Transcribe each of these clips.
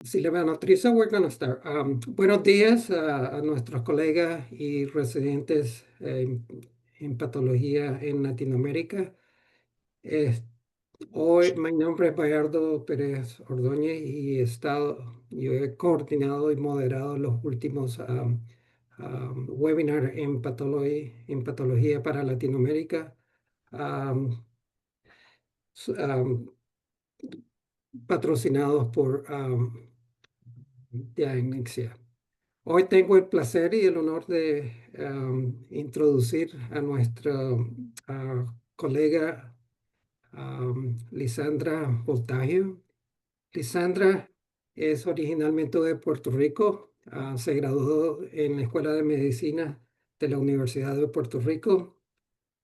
Si le van a autoriza, we're gonna start. Buenos días a nuestros colegas y residentes en patología en Latinoamérica. Es- Hoy mi nombre es Bayardo Pérez Ordóñez y yo he coordinado y moderado los últimos webinars en patología para Latinoamérica, um, s- um, patrocinados por Dianexia. Hoy tengo el placer y el honor de introducir a nuestra colega Lisandra Voltaggio. Lisandra es originalmente de Puerto Rico. Se graduó en la Escuela de Medicina de la Universidad de Puerto Rico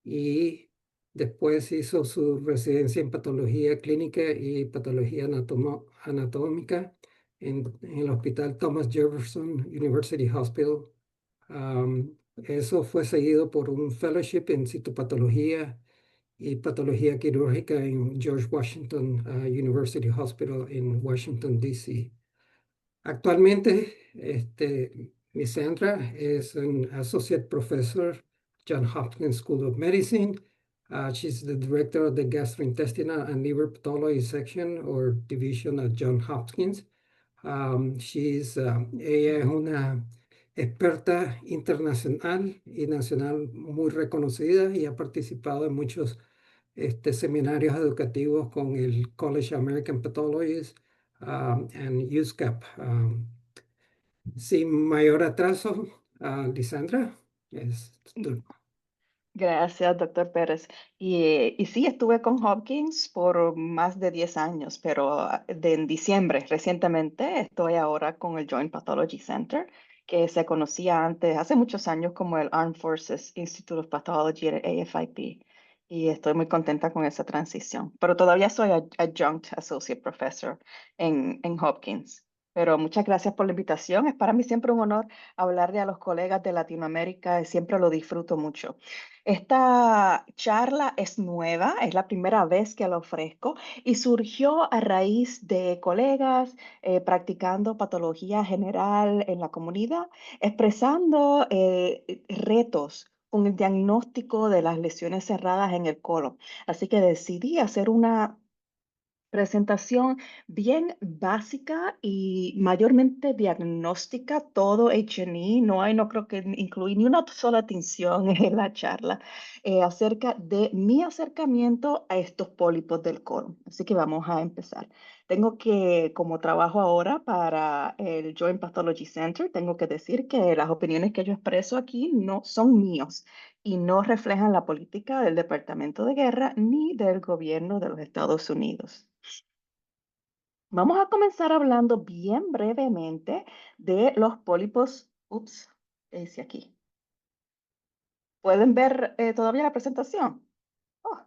y después hizo su residencia en patología clínica y patología anatómica en el Hospital Thomas Jefferson University Hospital. Eso fue seguido por un fellowship en citopatología y patología quirúrgica en George Washington University Hospital en Washington, D.C. Actualmente, Miss Sandra es an associate professor, John Hopkins School of Medicine. She's the director of the gastrointestinal and liver pathology section or division at John Hopkins. Ella es una experta internacional y nacional muy reconocida y ha participado en muchos seminarios educativos con el College of American Pathologists and USCAP. Sin mayor atraso, Lisandra, es tu turno. Gracias, doctor Pérez. Y sí, estuve con Hopkins por más de 10 años, pero en diciembre, recientemente, estoy ahora con el Joint Pathology Center, que se conocía antes, hace muchos años, como el Armed Forces Institute of Pathology, el AFIP. Y estoy muy contenta con esa transición. Pero todavía soy Adjunct Associate Professor en Hopkins. Pero muchas gracias por la invitación. Es para mí siempre un honor hablarle a los colegas de Latinoamérica. Siempre lo disfruto mucho. Esta charla es nueva, es la primera vez que la ofrezco y surgió a raíz de colegas practicando patología general en la comunidad, expresando retos con el diagnóstico de las lesiones cerradas en el colon. Así que decidí hacer una presentación bien básica y mayormente diagnóstica, todo H&E, no creo que incluí ni una sola tinción en la charla, acerca de mi acercamiento a estos pólipos del colon. Así que vamos a empezar. Tengo que, como trabajo ahora para el Joint Pathology Center, tengo que decir que las opiniones que yo expreso aquí no son míos y no reflejan la política del Departamento de Guerra ni del gobierno de los Estados Unidos. Vamos a comenzar hablando bien brevemente de los pólipos. Ups, ¿qué dice aquí? ¿Pueden ver todavía la presentación? Oh,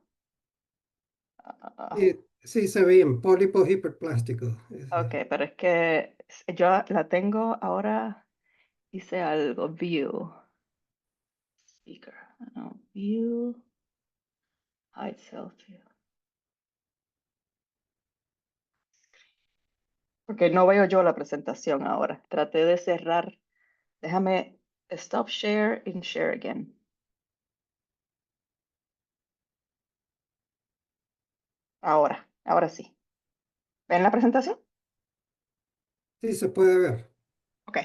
ah, Sí, se veían pólipos hiperplásticos. ok, pero es que yo la tengo ahora, hice algo, view, speaker, no, view, hide self view. Porque no veo yo la presentación ahora. Traté de cerrar. Déjame stop share and share again. Ahora sí. ¿Ven la presentación? Sí, se puede ver. Ok.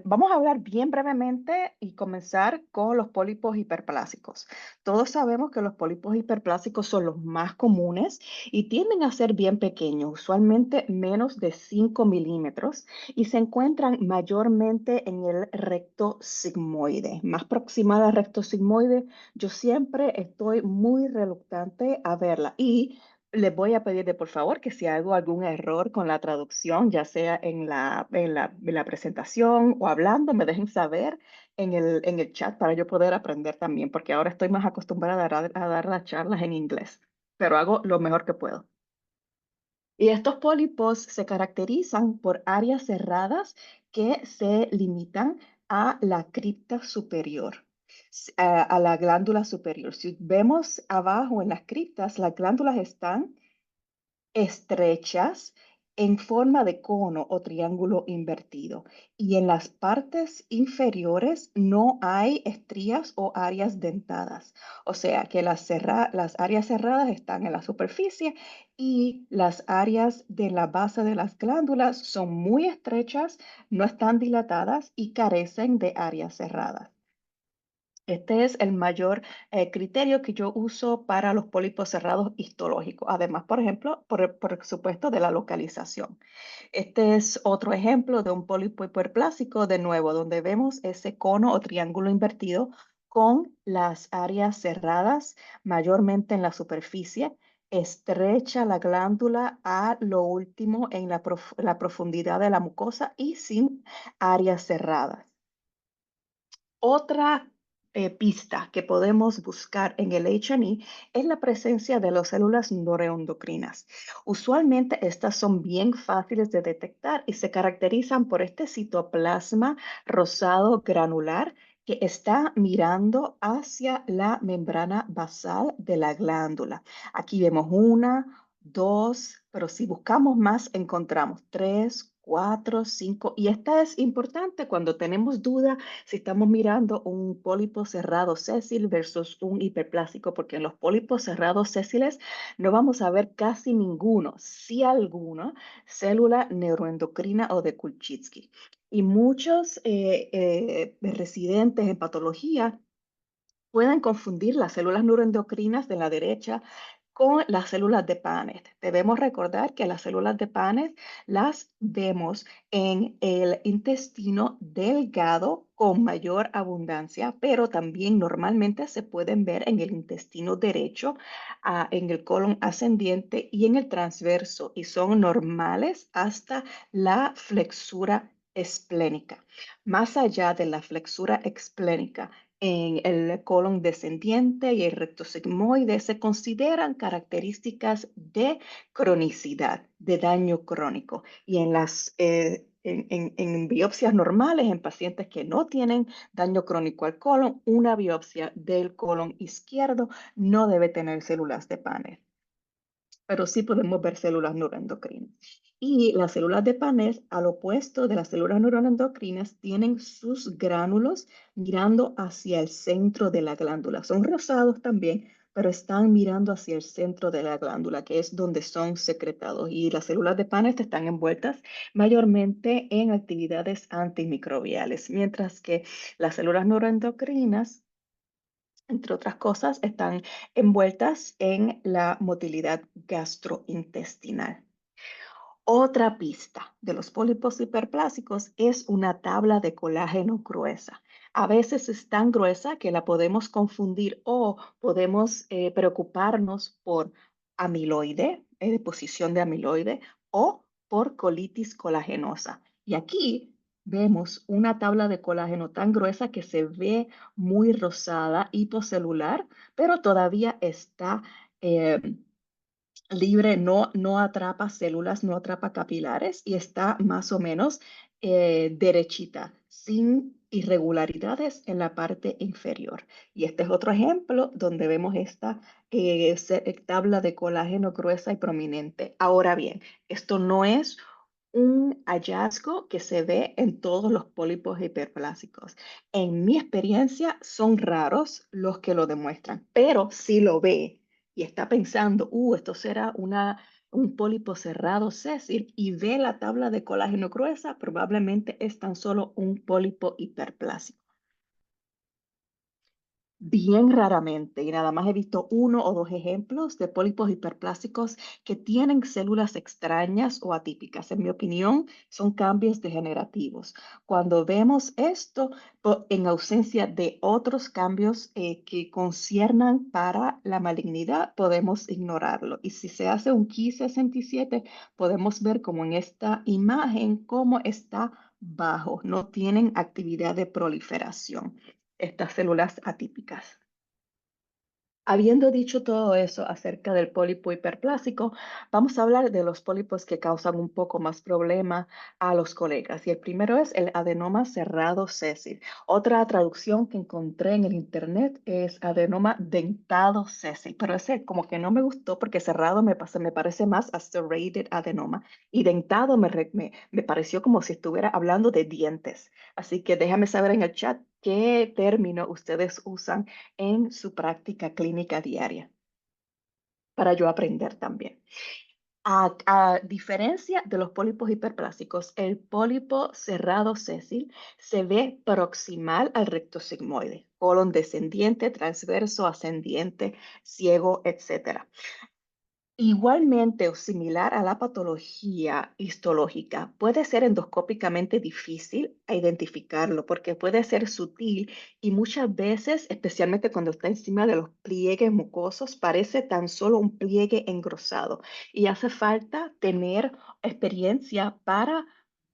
Vamos a hablar bien brevemente y comenzar con los pólipos hiperplásicos. Todos sabemos que los pólipos hiperplásicos son los más comunes y tienden a ser bien pequeños, usualmente menos de 5 milímetros, y se encuentran mayormente en el recto sigmoide. Más proximada al recto sigmoide, yo siempre estoy muy reluctante a verla y les voy a pedir de por favor que si hago algún error con la traducción, ya sea en la presentación o hablando, me dejen saber en el chat para yo poder aprender también, porque ahora estoy más acostumbrada a dar las charlas en inglés, pero hago lo mejor que puedo. Y estos pólipos se caracterizan por áreas cerradas que se limitan a la cripta superior, a la glándula superior. Si vemos abajo en las criptas, las glándulas están estrechas en forma de cono o triángulo invertido. Y en las partes inferiores no hay estrías o áreas dentadas. O sea que las áreas cerradas están en la superficie y las áreas de la base de las glándulas son muy estrechas, no están dilatadas y carecen de áreas cerradas. Este es el mayor criterio que yo uso para los pólipos cerrados histológicos. Además, por ejemplo, por supuesto, de la localización. Este es otro ejemplo de un pólipo hiperplásico, de nuevo, donde vemos ese cono o triángulo invertido con las áreas cerradas, mayormente en la superficie, estrecha la glándula a lo último en la profundidad de la mucosa y sin áreas cerradas. Otra pista que podemos buscar en el H&E es la presencia de las células neuroendocrinas. Usualmente estas son bien fáciles de detectar y se caracterizan por este citoplasma rosado granular que está mirando hacia la membrana basal de la glándula. Aquí vemos una, dos, pero si buscamos más encontramos tres, cuatro, cinco. Y esta es importante cuando tenemos duda si estamos mirando un pólipo cerrado sésil versus un hiperplásico, porque en los pólipos cerrados sésiles no vamos a ver casi ninguno, si alguna, célula neuroendocrina o de Kulczycki. Y muchos residentes en patología pueden confundir las células neuroendocrinas de la derecha con las células de Paneth. Debemos recordar que las células de Paneth las vemos en el intestino delgado con mayor abundancia, pero también normalmente se pueden ver en el intestino derecho, en el colon ascendiente y en el transverso, y son normales hasta la flexura esplénica. Más allá de la flexura esplénica, en el colon descendiente y el recto sigmoide se consideran características de cronicidad, de daño crónico. Y en biopsias normales, en pacientes que no tienen daño crónico al colon, una biopsia del colon izquierdo no debe tener células de Paneth, pero sí podemos ver células neuroendocrinas. Y las células de Paneth, al opuesto de las células neuroendocrinas, tienen sus gránulos mirando hacia el centro de la glándula. Son rosados también, pero están mirando hacia el centro de la glándula, que es donde son secretados. Y las células de Paneth están envueltas mayormente en actividades antimicrobiales, mientras que las células neuroendocrinas, entre otras cosas, están envueltas en la motilidad gastrointestinal. Otra pista de los pólipos hiperplásicos es una tabla de colágeno gruesa. A veces es tan gruesa que la podemos confundir o podemos preocuparnos por amiloide, deposición de amiloide o por colitis colagenosa. Y aquí vemos una tabla de colágeno tan gruesa que se ve muy rosada, hipocelular, pero todavía está eh, libre, no atrapa células, no atrapa capilares y está más o menos derechita, sin irregularidades en la parte inferior. Y este es otro ejemplo donde vemos esta tabla de colágeno gruesa y prominente. Ahora bien, esto no es un hallazgo que se ve en todos los pólipos hiperplásicos. En mi experiencia, son raros los que lo demuestran, pero si lo ve y está pensando, esto será un pólipo cerrado sésil y ve la tabla de colágeno gruesa, probablemente es tan solo un pólipo hiperplásico. Bien raramente, y nada más he visto uno o dos ejemplos de pólipos hiperplásicos que tienen células extrañas o atípicas. En mi opinión, son cambios degenerativos. Cuando vemos esto, en ausencia de otros cambios que conciernan para la malignidad, podemos ignorarlo. Y si se hace un Ki-67, podemos ver como en esta imagen, cómo está bajo, no tienen actividad de proliferación estas células atípicas. Habiendo dicho todo eso acerca del pólipo hiperplásico, vamos a hablar de los pólipos que causan un poco más problema a los colegas. Y el primero es el adenoma cerrado sésil. Otra traducción que encontré en el internet es adenoma dentado sésil, pero ese como que no me gustó porque cerrado me parece más a serrated adenoma y dentado me pareció como si estuviera hablando de dientes. Así que déjame saber en el chat qué término ustedes usan en su práctica clínica diaria para yo aprender también. A diferencia de los pólipos hiperplásicos, el pólipo cerrado sésil se ve proximal al recto sigmoide, colon descendiente, transverso, ascendiente, ciego, etcétera. Igualmente o similar a la patología histológica, puede ser endoscópicamente difícil identificarlo porque puede ser sutil y muchas veces, especialmente cuando está encima de los pliegues mucosos, parece tan solo un pliegue engrosado y hace falta tener experiencia para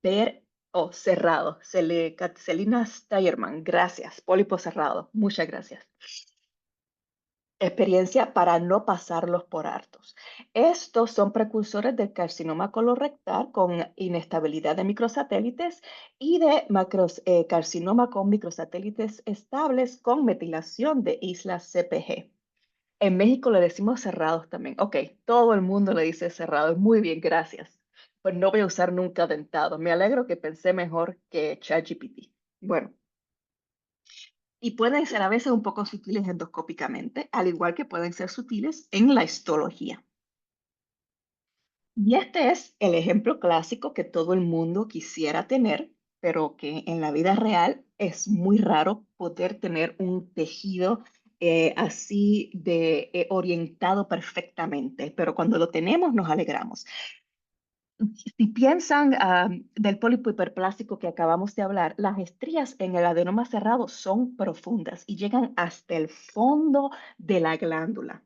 ver cerrado. Celina Steyerman, gracias. Pólipo cerrado, muchas gracias. Experiencia para no pasarlos por hartos. Estos son precursores del carcinoma colorectal con inestabilidad de microsatélites y de carcinoma con microsatélites estables con metilación de islas CPG. En México le decimos cerrados también. Ok, todo el mundo le dice cerrados. Muy bien, gracias. Pues no voy a usar nunca dentado. Me alegro que pensé mejor que ChatGPT. Bueno. Y pueden ser a veces un poco sutiles endoscópicamente, al igual que pueden ser sutiles en la histología. Y este es el ejemplo clásico que todo el mundo quisiera tener, pero que en la vida real es muy raro poder tener un tejido así de orientado perfectamente, pero cuando lo tenemos nos alegramos. Si piensan del pólipo hiperplástico que acabamos de hablar, las estrías en el adenoma cerrado son profundas y llegan hasta el fondo de la glándula.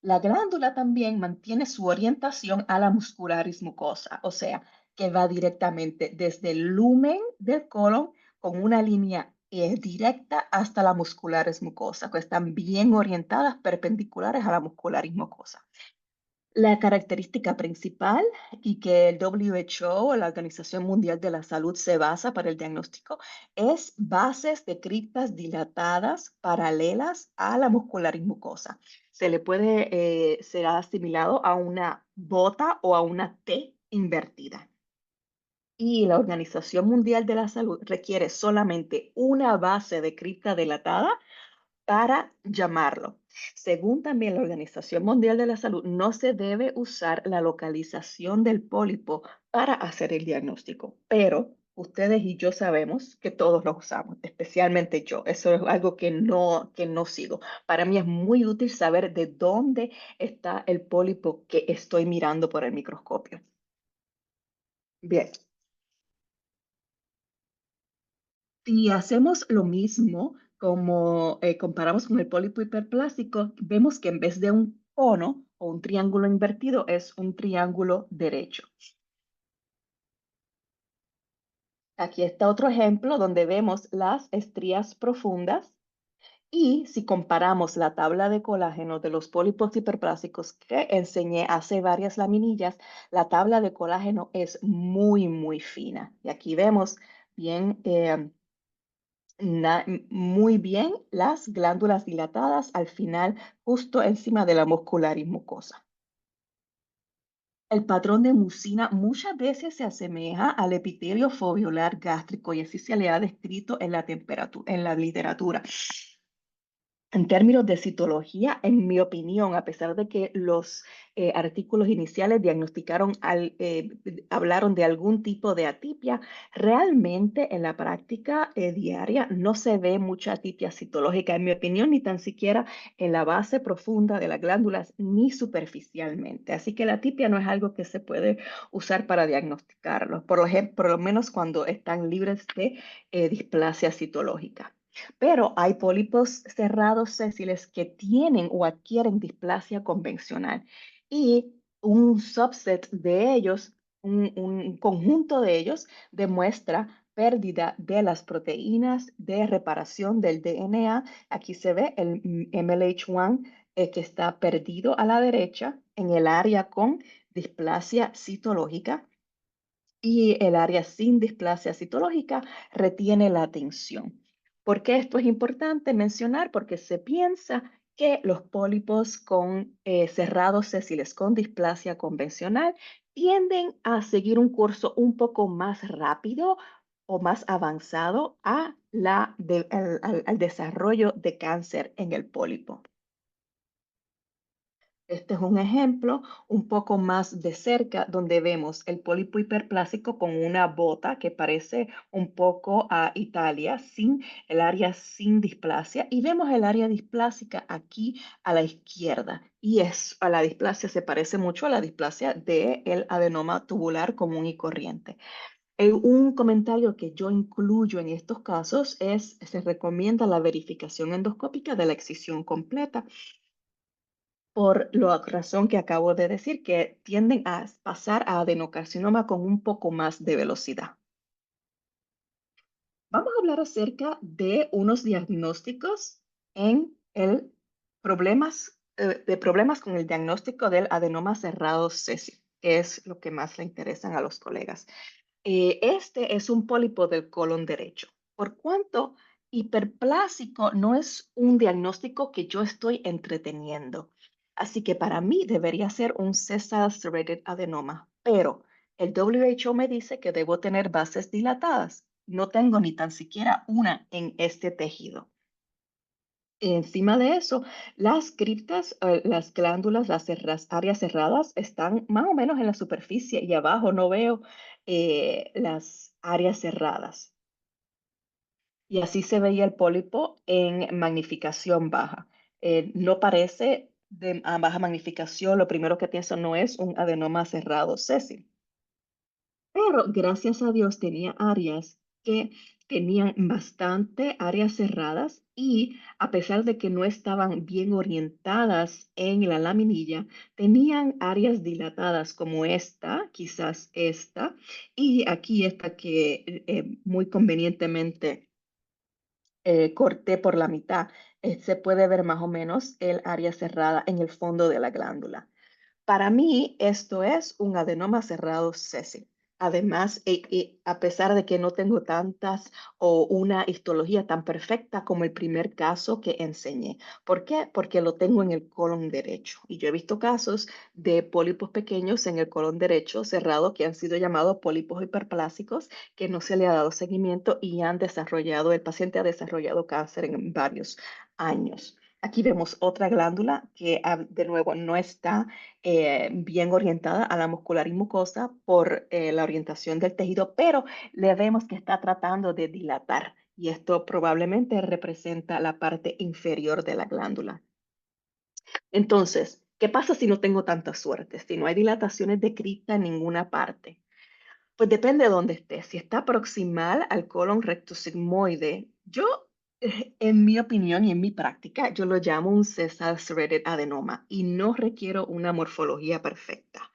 La glándula también mantiene su orientación a la muscularis mucosa, o sea, que va directamente desde el lumen del colon con una línea directa hasta la muscularis mucosa, que están bien orientadas perpendiculares a la muscularis mucosa. La característica principal y que el WHO, la Organización Mundial de la Salud, se basa para el diagnóstico es bases de criptas dilatadas paralelas a la muscularis mucosa. Se le puede ser asimilado a una bota o a una T invertida. Y la Organización Mundial de la Salud requiere solamente una base de cripta dilatada para llamarlo. Según también la Organización Mundial de la Salud, no se debe usar la localización del pólipo para hacer el diagnóstico, pero ustedes y yo sabemos que todos lo usamos, especialmente yo. Eso es algo que no sigo. Para mí es muy útil saber de dónde está el pólipo que estoy mirando por el microscopio. Bien. Si hacemos lo mismo como comparamos con el pólipo hiperplástico, vemos que en vez de un cono o un triángulo invertido es un triángulo derecho. Aquí está otro ejemplo donde vemos las estrías profundas y si comparamos la tabla de colágeno de los pólipos hiperplásticos que enseñé hace varias laminillas, la tabla de colágeno es muy, muy fina. Y aquí vemos bien muy bien las glándulas dilatadas al final, justo encima de la muscularis mucosa. El patrón de mucina muchas veces se asemeja al epitelio foveolar gástrico y así se le ha descrito en en la literatura. En términos de citología, en mi opinión, a pesar de que los artículos iniciales hablaron de algún tipo de atipia, realmente en la práctica diaria no se ve mucha atipia citológica, en mi opinión, ni tan siquiera en la base profunda de las glándulas, ni superficialmente. Así que la atipia no es algo que se puede usar para diagnosticarlo, por lo menos cuando están libres de displasia citológica. Pero hay pólipos cerrados sésiles que tienen o adquieren displasia convencional y un subset de ellos, un conjunto de ellos demuestra pérdida de las proteínas de reparación del DNA. Aquí se ve el MLH1 que está perdido a la derecha en el área con displasia citológica y el área sin displasia citológica retiene la atención. ¿Por qué esto es importante mencionar? Porque se piensa que los pólipos con cerrados sésiles con displasia convencional tienden a seguir un curso un poco más rápido o más avanzado al desarrollo de cáncer en el pólipo. Este es un ejemplo un poco más de cerca donde vemos el pólipo hiperplásico con una bota que parece un poco a Italia, sin el área sin displasia, y vemos el área displásica aquí a la izquierda. Y a la displasia se parece mucho a la displasia del adenoma tubular común y corriente. Un comentario que yo incluyo en estos casos se recomienda la verificación endoscópica de la excisión completa por la razón que acabo de decir, que tienden a pasar a adenocarcinoma con un poco más de velocidad. Vamos a hablar acerca de unos diagnósticos en de problemas con el diagnóstico del adenoma cerrado sésil, que es lo que más le interesan a los colegas. Este es un pólipo del colon derecho. Por cuanto hiperplásico no es un diagnóstico que yo estoy entreteniendo. Así que para mí debería ser un C-cell-serrated adenoma, pero el WHO me dice que debo tener bases dilatadas. No tengo ni tan siquiera una en este tejido. Encima de eso, las criptas, las glándulas, las áreas cerradas están más o menos en la superficie y abajo no veo las áreas cerradas. Y así se veía el pólipo en magnificación baja. No parece a baja magnificación, lo primero que pienso no es un adenoma cerrado sésil. Pero gracias a Dios tenía áreas que tenían bastante áreas cerradas y a pesar de que no estaban bien orientadas en la laminilla, tenían áreas dilatadas como esta, quizás esta, y aquí esta que muy convenientemente corté por la mitad. Se puede ver más o menos el área cerrada en el fondo de la glándula. Para mí, esto es un adenoma cerrado sésil. Además, a pesar de que no tengo tantas o una histología tan perfecta como el primer caso que enseñé. ¿Por qué? Porque lo tengo en el colon derecho. Y yo he visto casos de pólipos pequeños en el colon derecho cerrado que han sido llamados pólipos hiperplásicos, que no se le ha dado seguimiento y el paciente ha desarrollado cáncer en varios años. Aquí vemos otra glándula que de nuevo no está bien orientada a la muscular y mucosa por la orientación del tejido, pero le vemos que está tratando de dilatar y esto probablemente representa la parte inferior de la glándula. Entonces, ¿qué pasa si no tengo tanta suerte? Si no hay dilataciones de cripta en ninguna parte. Pues depende de dónde esté. Si está proximal al colon rectosigmoide, en mi opinión y en mi práctica, yo lo llamo un sessile serrated adenoma y no requiero una morfología perfecta.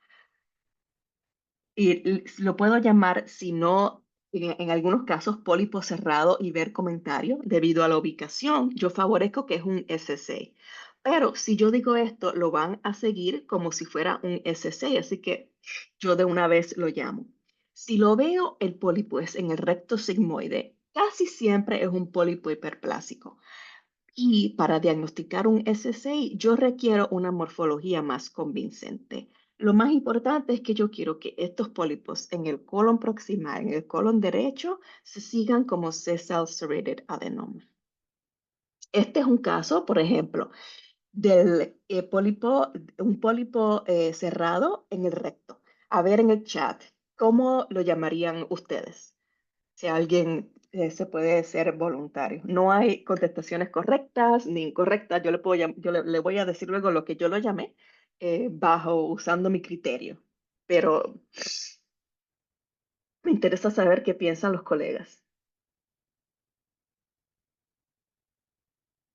Y lo puedo llamar, si no, en algunos casos, pólipo cerrado y ver comentario. Debido a la ubicación, yo favorezco que es un SC. Pero si yo digo esto, lo van a seguir como si fuera un SC, así que yo de una vez lo llamo. Si lo veo, el pólipo es en el recto sigmoide, casi siempre es un pólipo hiperplásico. Y para diagnosticar un SCI, yo requiero una morfología más convincente. Lo más importante es que yo quiero que estos pólipos en el colon proximal, en el colon derecho, se sigan como C-cell serrated adenoma. Este es un caso, por ejemplo, del un pólipo cerrado en el recto. A ver en el chat, ¿cómo lo llamarían ustedes? Si alguien se puede ser voluntario. No hay contestaciones correctas ni incorrectas. Yo le puedo le voy a decir luego lo que yo lo llamé usando mi criterio. Pero me interesa saber qué piensan los colegas.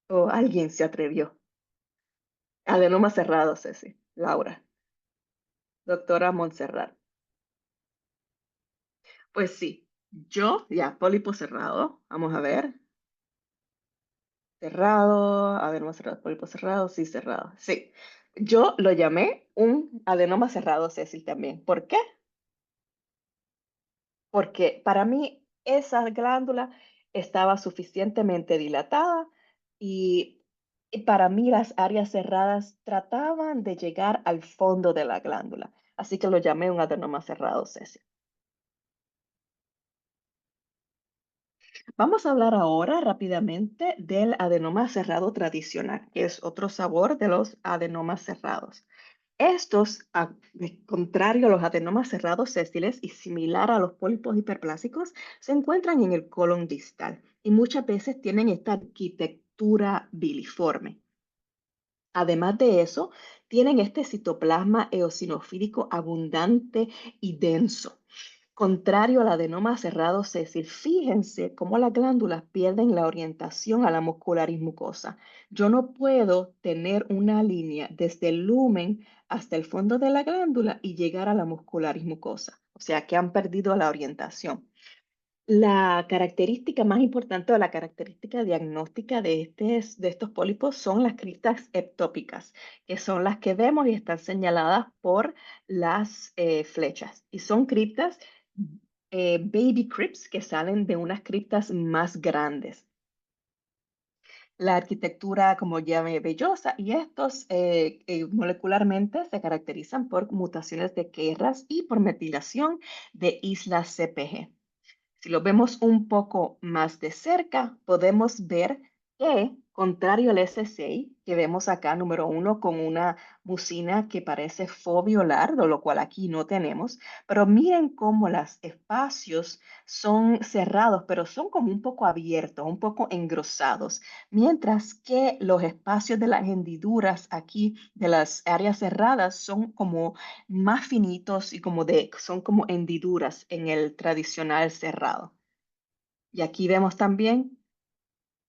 O alguien se atrevió. Adenoma cerrado, Ceci. Laura. Doctora Montserrat. Pues sí. Ya, pólipo cerrado. Vamos a ver. Cerrado, adenoma cerrado, pólipo cerrado, sí, cerrado. Sí. Yo lo llamé un adenoma cerrado, Cecil, también. ¿Por qué? Porque para mí esa glándula estaba suficientemente dilatada y, y para mí las áreas cerradas trataban de llegar al fondo de la glándula. Así que lo llamé un adenoma cerrado, Cecil. Vamos a hablar ahora rápidamente del adenoma cerrado tradicional, que es otro sabor de los adenomas cerrados. Estos, contrario a los adenomas cerrados sesiles y similar a los pólipos hiperplásicos, se encuentran en el colon distal y muchas veces tienen esta arquitectura biliforme. Además de eso, tienen este citoplasma eosinofílico abundante y denso. Contrario al adenoma cerrado sésil, fíjense cómo las glándulas pierden la orientación a la muscularis mucosa. Yo no puedo tener una línea desde el lumen hasta el fondo de la glándula y llegar a la muscularis mucosa. O sea que han perdido la orientación. La característica más importante o la característica diagnóstica de estos pólipos son las criptas ectópicas, que son las que vemos y están señaladas por las flechas. Y son criptas baby crypts que salen de unas criptas más grandes. La arquitectura como llave vellosa y estos molecularmente se caracterizan por mutaciones de KRAS y por metilación de islas CPG. Si lo vemos un poco más de cerca, podemos ver que, contrario al SSI, que vemos acá, número uno, con una mucina que parece foviolar, de lo cual aquí no tenemos, pero miren cómo los espacios son cerrados, pero son como un poco abiertos, un poco engrosados, mientras que los espacios de las hendiduras aquí, de las áreas cerradas, son como más finitos y son como hendiduras en el tradicional cerrado. Y aquí vemos también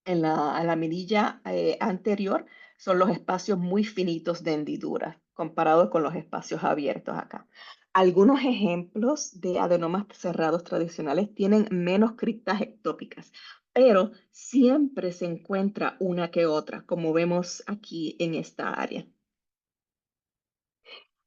en la mirilla anterior, son los espacios muy finitos de hendiduras comparados con los espacios abiertos acá. Algunos ejemplos de adenomas cerrados tradicionales tienen menos criptas ectópicas, pero siempre se encuentra una que otra, como vemos aquí en esta área.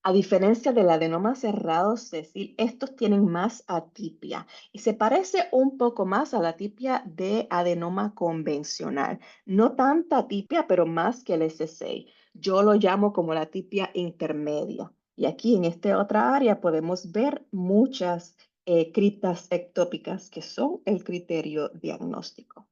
A diferencia del adenoma cerrado sésil, estos tienen más atipia y se parece un poco más a la atipia de adenoma convencional. No tanta atipia, pero más que el SSA. Yo lo llamo como la atipia intermedia. Y aquí en esta otra área podemos ver muchas criptas ectópicas que son el criterio diagnóstico.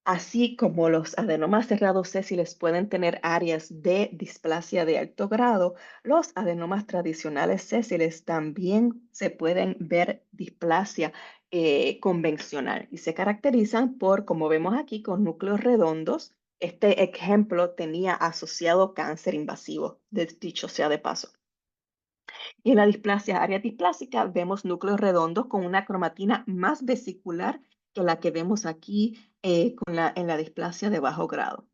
Así como los adenomas cerrados sésiles pueden tener áreas de displasia de alto grado, los adenomas tradicionales sésiles también se pueden ver displasia convencional y se caracterizan por, como vemos aquí, con núcleos redondos. Este ejemplo tenía asociado cáncer invasivo, dicho sea de paso. Y en la displasia área displásica vemos núcleos redondos con una cromatina más vesicular que la que vemos aquí en la displasia de bajo grado.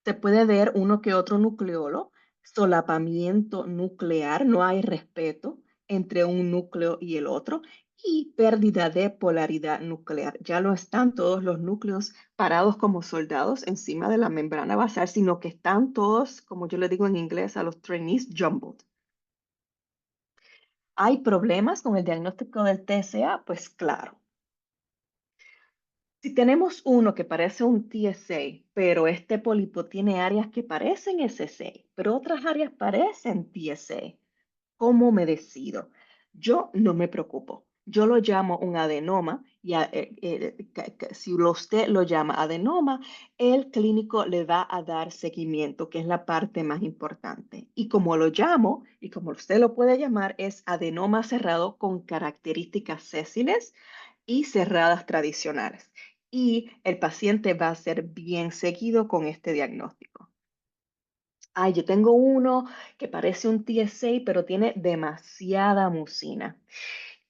Se puede ver uno que otro nucleolo, solapamiento nuclear, no hay respeto entre un núcleo y el otro, y pérdida de polaridad nuclear. Ya no están todos los núcleos parados como soldados encima de la membrana basal, sino que están todos, como yo le digo en inglés a los trainees, jumbled. ¿Hay problemas con el diagnóstico del TSA? Pues claro. Si tenemos uno que parece un TSA, pero este pólipo tiene áreas que parecen SSA, pero otras áreas parecen TSA, ¿cómo me decido? Yo no me preocupo. Yo lo llamo un adenoma y si usted lo llama adenoma, el clínico le va a dar seguimiento, que es la parte más importante. Y como lo llamo, y como usted lo puede llamar, es adenoma cerrado con características sésiles y cerradas tradicionales. Y el paciente va a ser bien seguido con este diagnóstico. Ay, yo tengo uno que parece un TSA, pero tiene demasiada mucina.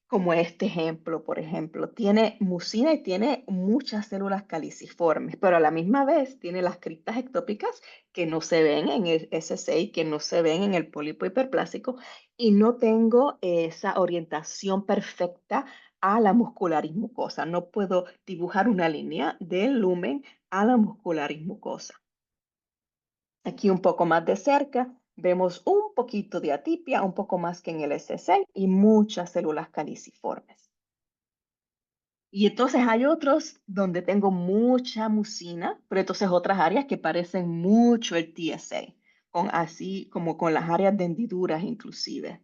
Como este ejemplo, por ejemplo, tiene mucina y tiene muchas células caliciformes, pero a la misma vez tiene las criptas ectópicas que no se ven en el SSA, que no se ven en el pólipo hiperplásico, y no tengo esa orientación perfecta a la muscularis mucosa. No puedo dibujar una línea del lumen a la muscularis mucosa. Aquí un poco más de cerca vemos un poquito de atipia, un poco más que en el SC y muchas células caliciformes. Y entonces hay otros donde tengo mucha mucina, pero entonces otras áreas que parecen mucho el TSA, así como con las áreas de hendiduras inclusive.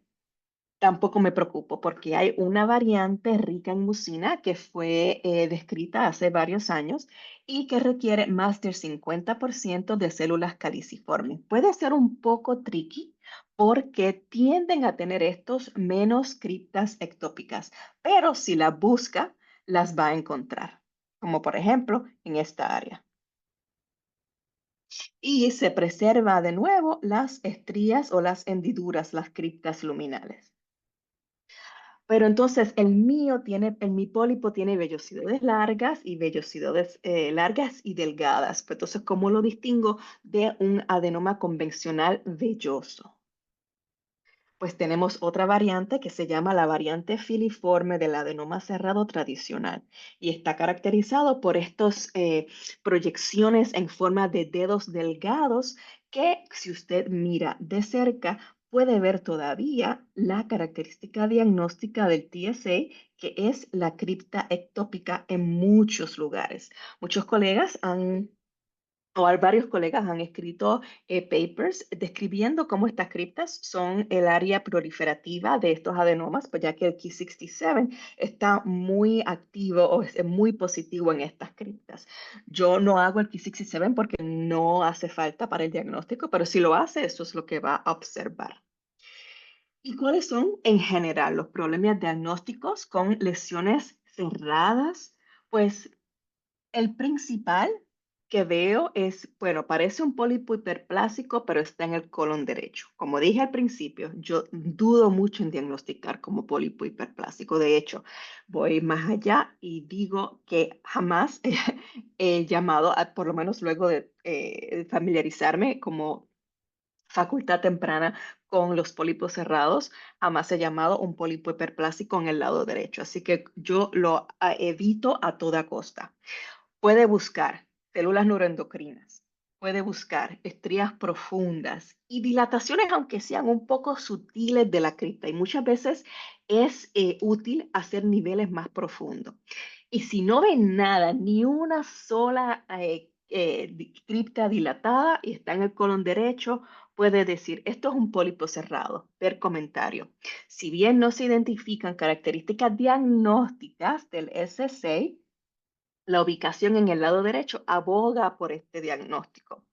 Tampoco me preocupo porque hay una variante rica en mucina que fue descrita hace varios años y que requiere más del 50% de células caliciformes. Puede ser un poco tricky porque tienden a tener estos menos criptas ectópicas, pero si las busca, las va a encontrar, como por ejemplo en esta área. Y se preserva de nuevo las estrías o las hendiduras, las criptas luminales. Pero entonces mi pólipo tiene vellosidades largas y vellosidades largas y delgadas. Pues entonces, ¿cómo lo distingo de un adenoma convencional velloso? Pues tenemos otra variante que se llama la variante filiforme del adenoma cerrado tradicional y está caracterizado por estas proyecciones en forma de dedos delgados que si usted mira de cerca puede ver todavía la característica diagnóstica del TSA, que es la cripta ectópica en muchos lugares. Muchos colegas varios colegas han escrito papers describiendo cómo estas criptas son el área proliferativa de estos adenomas, pues ya que el Ki67 está muy activo o es muy positivo en estas criptas. Yo no hago el Ki67 porque no hace falta para el diagnóstico, pero si lo hace, eso es lo que va a observar. ¿Y cuáles son en general los problemas diagnósticos con lesiones cerradas? Pues el principal que veo es, bueno, parece un pólipo hiperplásico, pero está en el colon derecho. Como dije al principio, yo dudo mucho en diagnosticar como pólipo hiperplásico. De hecho, voy más allá y digo que jamás he llamado, por lo menos luego de familiarizarme como facultad temprana con los pólipos cerrados, jamás he llamado un pólipo hiperplásico en el lado derecho. Así que yo lo evito a toda costa. Puede buscar células neuroendocrinas, puede buscar estrías profundas y dilataciones, aunque sean un poco sutiles de la cripta. Y muchas veces es útil hacer niveles más profundos. Y si no ve nada, ni una sola cripta dilatada y está en el colon derecho, puede decir, esto es un pólipo cerrado, ver comentario. Si bien no se identifican características diagnósticas del SC, la ubicación en el lado derecho aboga por este diagnóstico.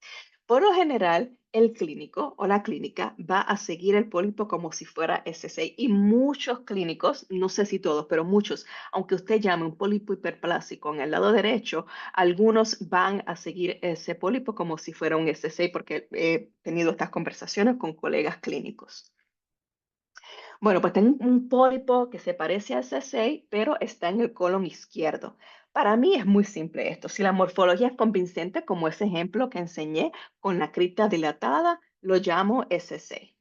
Por lo general, el clínico o la clínica va a seguir el pólipo como si fuera S6 y muchos clínicos, no sé si todos, pero muchos, aunque usted llame un pólipo hiperplásico en el lado derecho, algunos van a seguir ese pólipo como si fuera un S6 porque he tenido estas conversaciones con colegas clínicos. Bueno, pues tengo un pólipo que se parece al C6, pero está en el colon izquierdo. Para mí es muy simple esto. Si la morfología es convincente, como ese ejemplo que enseñé con la cripta dilatada, lo llamo S6.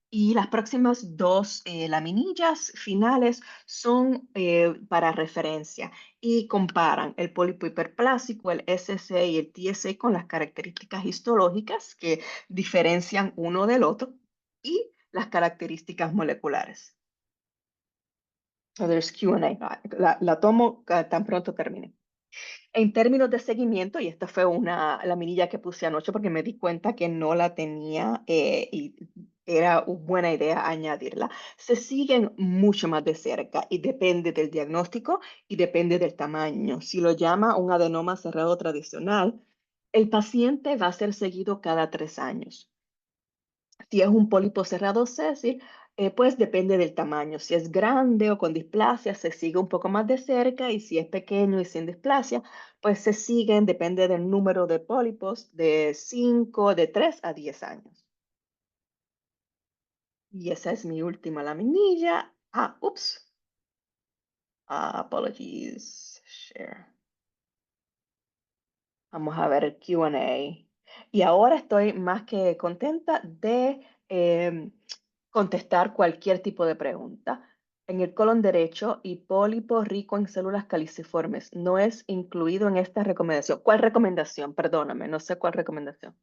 Y las próximas dos laminillas finales son para referencia y comparan el pólipo hiperplásico, el SC y el TSA con las características histológicas que diferencian uno del otro y las características moleculares. So there's Q&A. La tomo tan pronto termine. En términos de seguimiento, y esta fue la minilla que puse anoche porque me di cuenta que no la tenía y era una buena idea añadirla, se siguen mucho más de cerca y depende del diagnóstico y depende del tamaño. Si lo llama un adenoma cerrado tradicional, el paciente va a ser seguido cada 3 años. Si es un pólipo cerrado sésil, pues depende del tamaño. Si es grande o con displasia, se sigue un poco más de cerca y si es pequeño y sin displasia, pues se siguen, depende del número de pólipos, de 5, de 3 a 10 años. Y esa es mi última laminilla. Ups. Apologies. Share. Vamos a ver el Q&A. Y ahora estoy más que contenta de contestar cualquier tipo de pregunta. en el colon derecho y pólipo rico en células caliciformes. No es incluido en esta recomendación. ¿Cuál recomendación? Perdóname, no sé cuál recomendación.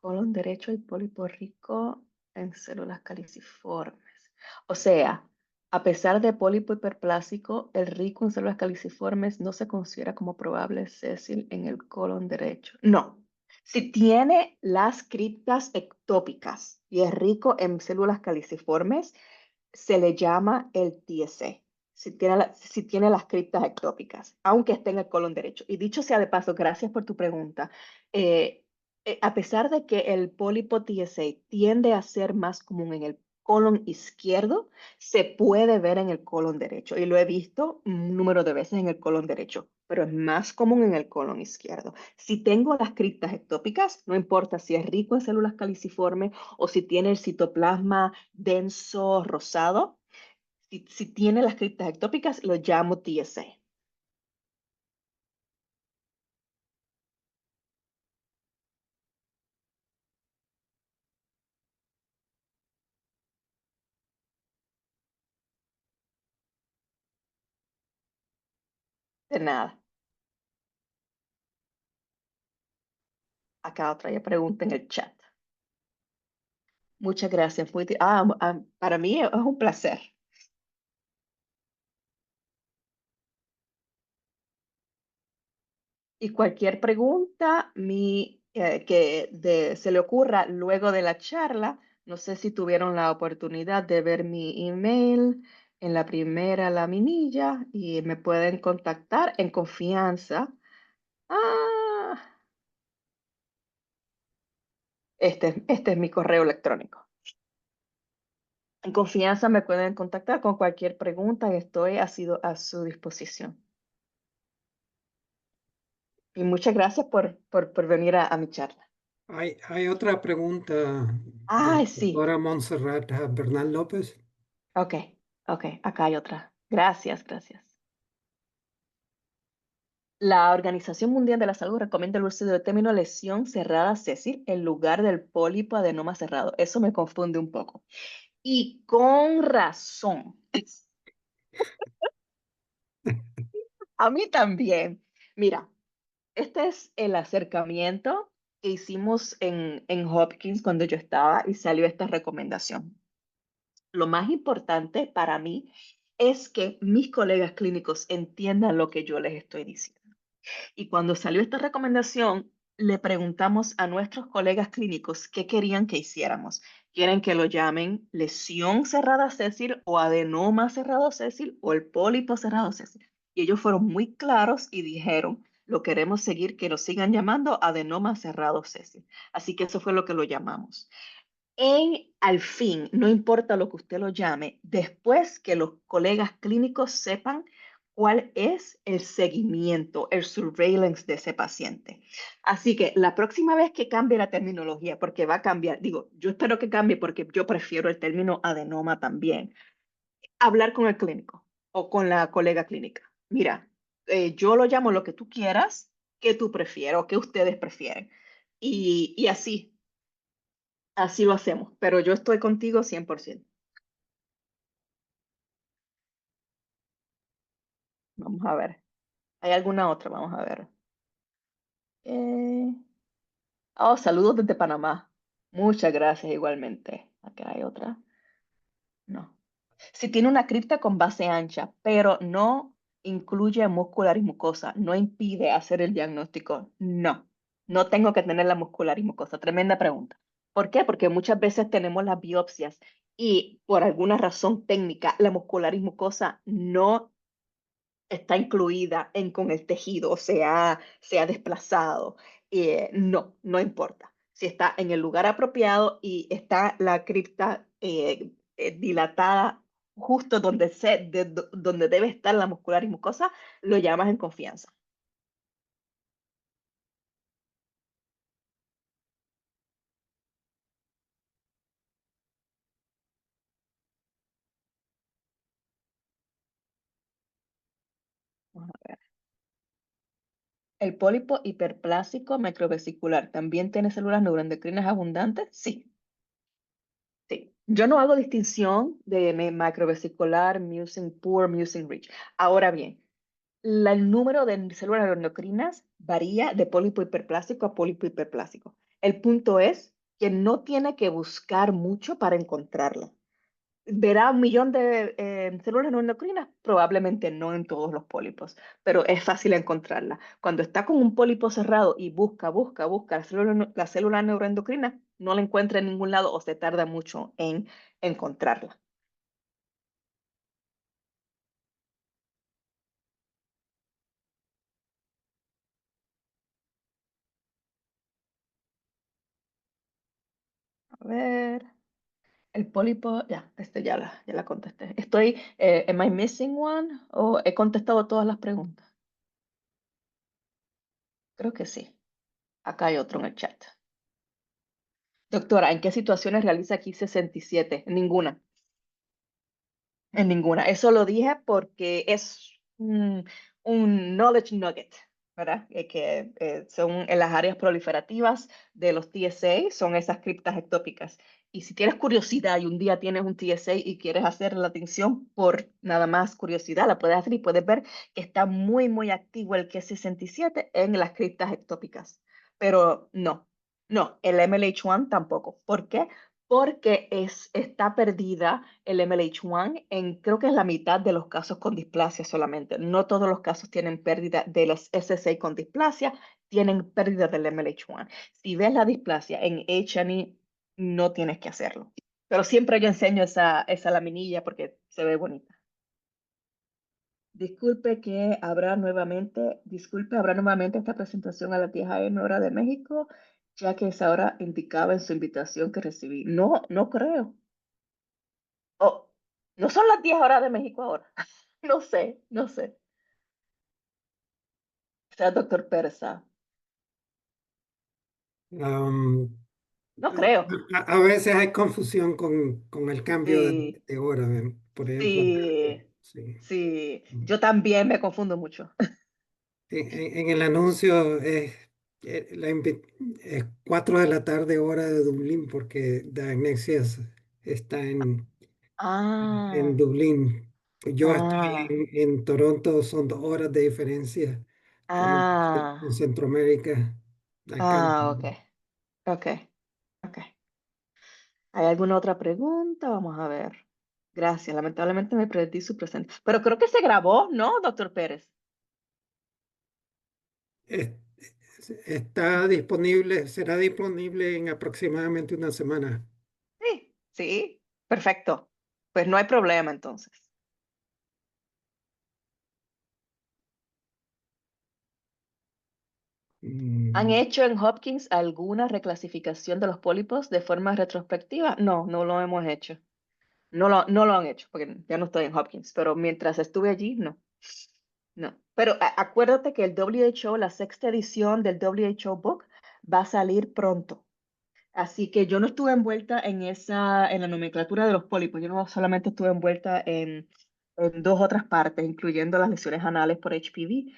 Colon derecho y pólipo rico en células caliciformes. O sea, a pesar de pólipo hiperplásico, el rico en células caliciformes no se considera como probable sésil en el colon derecho. No. Si tiene las criptas ectópicas y es rico en células caliciformes, se le llama el TSA. Si tiene las criptas ectópicas, aunque esté en el colon derecho. Y dicho sea de paso, gracias por tu pregunta. Eh, a pesar de que el pólipo TSA tiende a ser más común en el colon izquierdo, se puede ver en el colon derecho. Y lo he visto un número de veces en el colon derecho, pero es más común en el colon izquierdo. Si tengo las criptas ectópicas, no importa si es rico en células caliciformes o si tiene el citoplasma denso rosado, si tiene las criptas ectópicas, lo llamo TSA. De nada. Acá otra pregunta en el chat. Muchas gracias. Para mí es un placer. Y cualquier pregunta se le ocurra luego de la charla, no sé si tuvieron la oportunidad de ver mi email en la primera laminilla y me pueden contactar en confianza. Ah, este es mi correo electrónico. En confianza me pueden contactar con cualquier pregunta y estoy a su disposición. Y muchas gracias por venir a mi charla. Hay otra pregunta de la Ah, sí. doctora Montserrat Bernal López. Ok, ok. Acá hay otra. Gracias, gracias. La Organización Mundial de la Salud recomienda el uso del término lesión cerrada sésil en lugar del pólipo adenoma cerrado. Eso me confunde un poco. Y con razón. A mí también. Mira, este es el acercamiento que hicimos en Hopkins cuando yo estaba y salió esta recomendación. Lo más importante para mí es que mis colegas clínicos entiendan lo que yo les estoy diciendo. Y cuando salió esta recomendación, le preguntamos a nuestros colegas clínicos qué querían que hiciéramos. ¿Quieren que lo llamen lesión cerrada sésil o adenoma cerrado sésil o el pólipo cerrado sésil? Y ellos fueron muy claros y dijeron, lo queremos seguir, que lo sigan llamando adenoma cerrado sésil. Así que eso fue lo que lo llamamos. Al fin, no importa lo que usted lo llame, después que los colegas clínicos sepan cuál es el seguimiento, el surveillance de ese paciente. Así que la próxima vez que cambie la terminología, porque va a cambiar, digo, yo espero que cambie porque yo prefiero el término adenoma también, hablar con el clínico o con la colega clínica. Mira, yo lo llamo lo que tú quieras, que tú prefieras o que ustedes prefieren. Y así. Así lo hacemos, pero yo estoy contigo 100%. Vamos a ver. ¿Hay alguna otra? Vamos a ver. Eh, Oh, saludos desde Panamá. Muchas gracias igualmente. Acá hay otra. No. Si tiene una cripta con base ancha, pero no incluye muscular y mucosa, no impide hacer el diagnóstico. No, no tengo que tener la muscular y mucosa. Tremenda pregunta. ¿Por qué? Porque muchas veces tenemos las biopsias y por alguna razón técnica la muscular y mucosa no está incluida con el tejido, se ha desplazado. No, no importa. Si está en el lugar apropiado y está la cripta dilatada justo donde debe estar la muscular y mucosa, lo llamas en confianza. Vamos a ver. ¿El pólipo hiperplásico microvesicular también tiene células neuroendocrinas abundantes? Sí. Yo no hago distinción de macrovesicular, mucin poor, mucin rich. Ahora bien, el número de células endocrinas varía de pólipo hiperplástico a pólipo hiperplástico. El punto es que no tiene que buscar mucho para encontrarla. ¿Verá un millón de células no endocrinas? Probablemente no en todos los pólipos, pero es fácil encontrarla. Cuando está con un pólipo cerrado y busca la célula neuroendocrina, no la encuentra en ningún lado o se tarda mucho en encontrarla. A ver, el pólipo, ya, ya la contesté. Am I missing one? ¿O he contestado todas las preguntas? Creo que sí. Acá hay otro en el chat. Doctora, ¿en qué situaciones realiza aquí 67? Ninguna. En ninguna. Eso lo dije porque es un knowledge nugget, ¿verdad? Son en las áreas proliferativas de los TSA, son esas criptas ectópicas. Y si tienes curiosidad y un día tienes un TSA y quieres hacer la atención por nada más curiosidad, la puedes hacer y puedes ver que está muy, muy activo el Q67 en las criptas ectópicas. Pero no, el MLH1 tampoco. ¿Por qué? Porque está perdida el MLH1 creo que es la mitad de los casos con displasia solamente. No todos los casos tienen pérdida de los SSA con displasia, tienen pérdida del MLH1. Si ves la displasia en H&E, no tienes que hacerlo. Pero siempre yo enseño esa laminilla porque se ve bonita. Habrá nuevamente esta presentación a la tía en hora de México, ya que esa hora indicaba en su invitación que recibí. No, no creo. Oh, no son las 10 horas de México ahora. No sé, no sé. O sea, doctor Persa. Am, No creo. a veces hay confusión con el cambio Sí, de hora, ¿ven? Por ejemplo, sí, sí. sí. Yo también me confundo mucho. En el anuncio es 4 de la tarde hora de Dublín porque Diagnesis está en Ah, Dublín. Yo estoy ah, en Toronto, son 2 horas de diferencia con ah, Centroamérica. Acá. ok, ok, ok. ¿Hay alguna otra pregunta? Vamos a ver. Gracias. Lamentablemente me perdí su presente. Pero creo que se grabó, ¿no, doctor Pérez? Es- Está disponible, será disponible en aproximadamente una semana. Sí, sí. Perfecto. Pues no hay problema entonces. ¿Han Mm, hecho en Hopkins alguna reclasificación de los pólipos de forma retrospectiva? No, no lo hemos hecho. No lo han hecho, porque ya no estoy en Hopkins, pero mientras estuve allí, no. No. Pero acuérdate que el WHO, la sexta edición del WHO Book, va a salir pronto. Así que yo no estuve envuelta en la nomenclatura de los pólipos, yo no solamente estuve envuelta en dos otras partes, incluyendo las lesiones anales por HPV.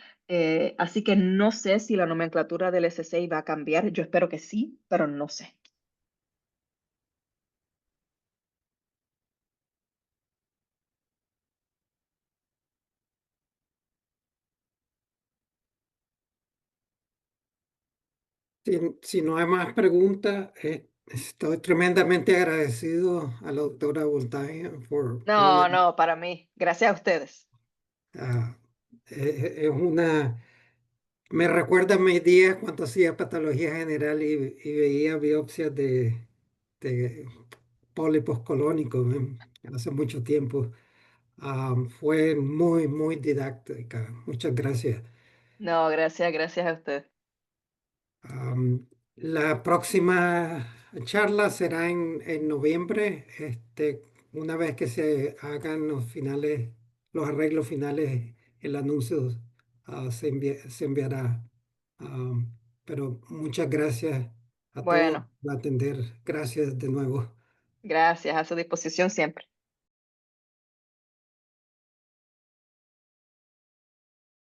Así que no sé si la nomenclatura del SSI va a cambiar, yo espero que sí, pero no sé. si no hay más preguntas, estoy tremendamente agradecido a la doctora Voltaire por No, no, para mí. Gracias a ustedes. ah, es una, me recuerda a mis días cuando hacía patología general y veía biopsias de pólipos colónicos, hace mucho tiempo. Fue muy, muy didáctica. Muchas gracias. No, gracias a ustedes. La próxima charla será en noviembre, una vez que se hagan los arreglos finales, el anuncio se enviará. Am, pero muchas gracias a todos Bueno, por atender. Gracias de nuevo. gracias, a su disposición siempre.